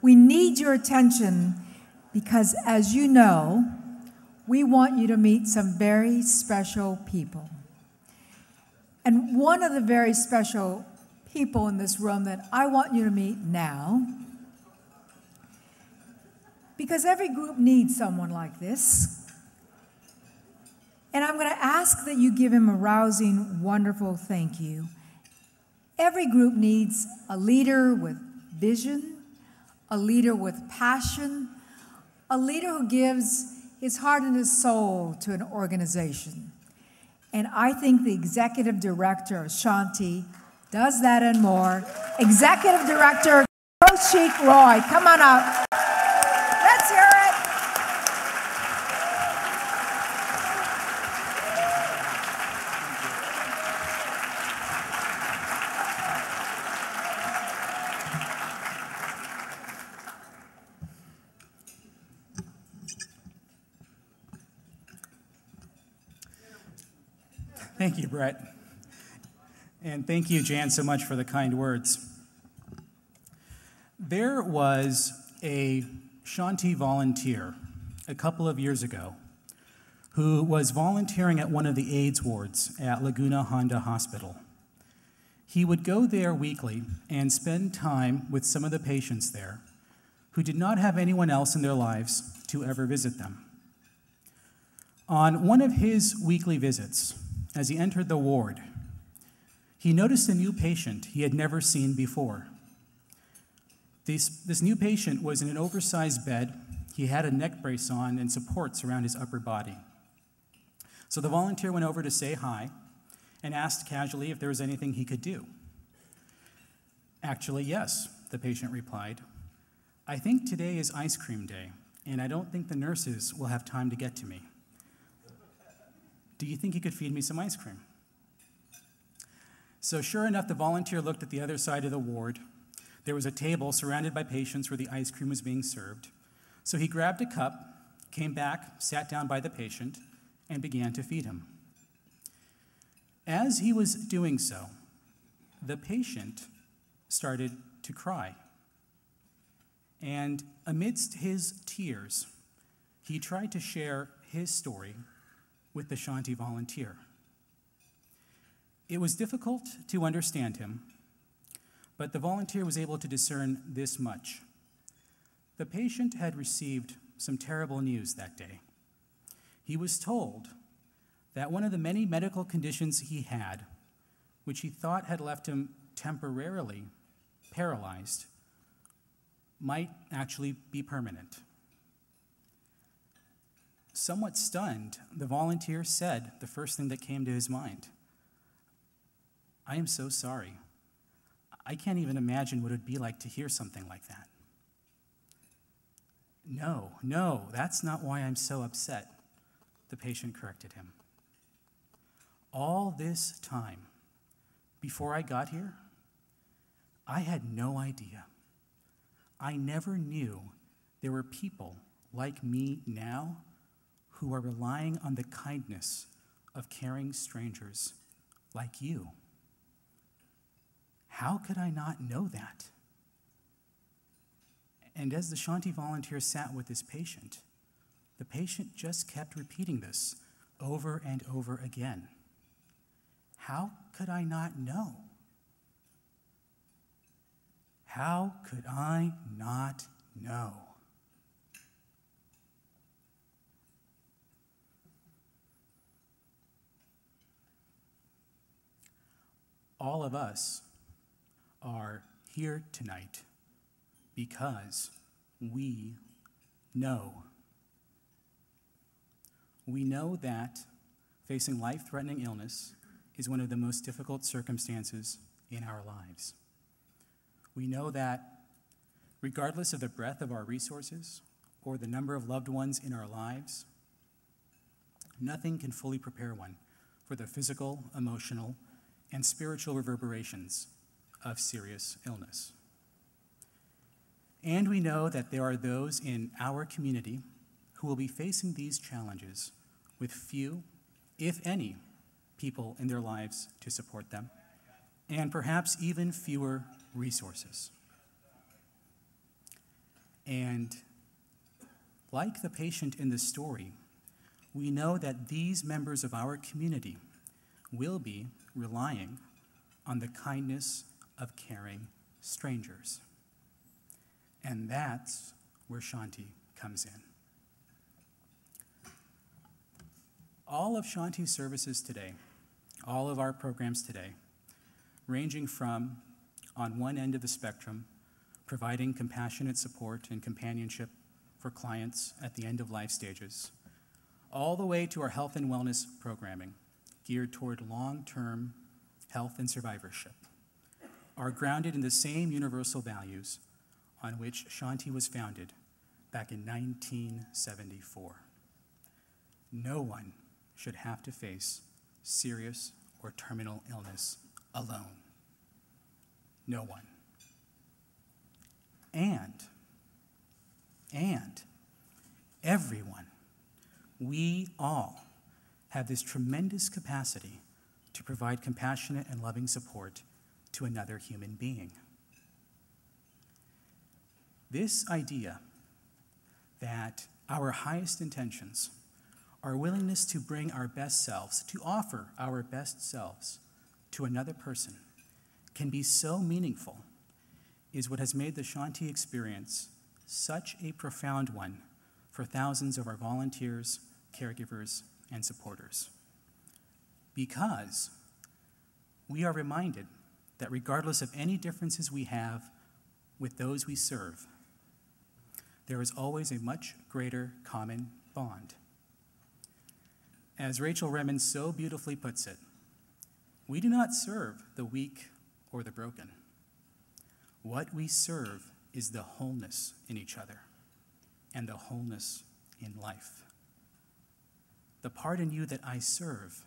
We need your attention because, as you know, we want you to meet some very special people. And one of the very special people in this room that I want you to meet now, because every group needs someone like this, and I'm going to ask that you give him a rousing, wonderful thank you. Every group needs a leader with vision, a leader with passion, a leader who gives his heart and his soul to an organization. And I think the executive director of Shanti does that and more. Executive Director Kaushik, come on up. Let's hear it. Thank you, Brett. And thank you, Jan, so much for the kind words. There was a Shanti volunteer a couple of years ago who was volunteering at one of the AIDS wards at Laguna Honda Hospital. He would go there weekly and spend time with some of the patients there who did not have anyone else in their lives to ever visit them. On one of his weekly visits, as he entered the ward, he noticed a new patient he had never seen before. This new patient was in an oversized bed. He had a neck brace on and supports around his upper body. So the volunteer went over to say hi and asked casually if there was anything he could do. Actually, yes, the patient replied. I think today is ice cream day, and I don't think the nurses will have time to get to me. Do you think you could feed me some ice cream? So sure enough, the volunteer looked at the other side of the ward. There was a table surrounded by patients where the ice cream was being served. So he grabbed a cup, came back, sat down by the patient, and began to feed him. As he was doing so, the patient started to cry. And amidst his tears, he tried to share his story with the Shanti volunteer. It was difficult to understand him, but the volunteer was able to discern this much. The patient had received some terrible news that day. He was told that one of the many medical conditions he had, which he thought had left him temporarily paralyzed, might actually be permanent. Somewhat stunned, the volunteer said the first thing that came to his mind, I am so sorry. I can't even imagine what it would be like to hear something like that. No, that's not why I'm so upset, the patient corrected him. All this time, before I got here, I had no idea. I never knew there were people like me now who are relying on the kindness of caring strangers like you. How could I not know that? And as the Shanti volunteer sat with this patient, the patient just kept repeating this over and over again. How could I not know? How could I not know? All of us are here tonight because we know. We know that facing life-threatening illness is one of the most difficult circumstances in our lives. We know that regardless of the breadth of our resources or the number of loved ones in our lives, nothing can fully prepare one for the physical, emotional, and spiritual reverberations of serious illness. And we know that there are those in our community who will be facing these challenges with few, if any, people in their lives to support them, and perhaps even fewer resources. And like the patient in the story, we know that these members of our community will be relying on the kindness of caring strangers. And that's where Shanti comes in. All of Shanti's services today, all of our programs today, ranging from, on one end of the spectrum, providing compassionate support and companionship for clients at the end of life stages, all the way to our health and wellness programming geared toward long-term health and survivorship, are grounded in the same universal values on which Shanti was founded back in 1974. No one should have to face serious or terminal illness alone. No one. And everyone, we all have this tremendous capacity to provide compassionate and loving support to another human being. This idea that our highest intentions, our willingness to bring our best selves, to offer our best selves to another person, can be so meaningful is what has made the Shanti experience such a profound one for thousands of our volunteers, caregivers, and supporters. Because we are reminded that regardless of any differences we have with those we serve, there is always a much greater common bond. As Rachel Remen so beautifully puts it, we do not serve the weak or the broken. What we serve is the wholeness in each other and the wholeness in life. The part in you that I serve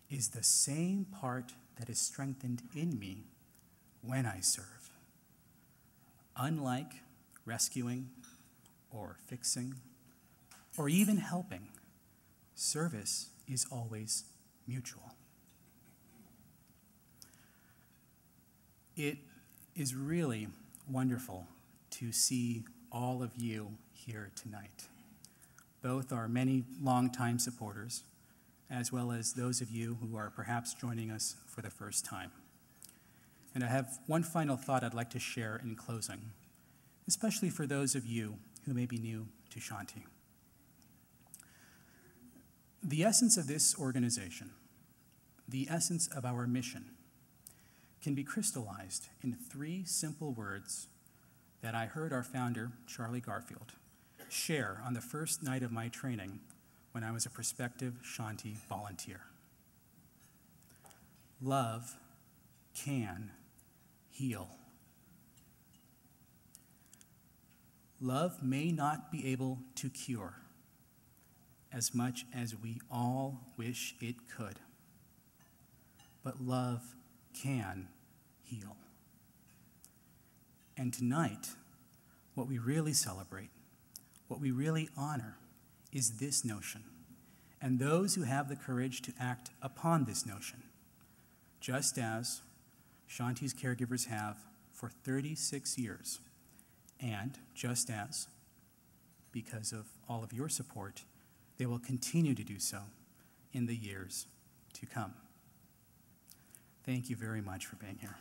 is the same part that is strengthened in me when I serve. Unlike rescuing or fixing or even helping, service is always mutual. It is really wonderful to see all of you here tonight, both our many longtime supporters, as well as those of you who are perhaps joining us for the first time. And I have one final thought I'd like to share in closing, especially for those of you who may be new to Shanti. The essence of this organization, the essence of our mission, can be crystallized in 3 simple words that I heard our founder, Charlie Garfield, share on the first night of my training when I was a prospective Shanti volunteer. Love can heal. Love may not be able to cure as much as we all wish it could, but love can heal. And tonight, what we really celebrate, what we really honor, is this notion, and those who have the courage to act upon this notion, just as Shanti's caregivers have for 36 years, and just as, because of all of your support, they will continue to do so in the years to come. Thank you very much for being here.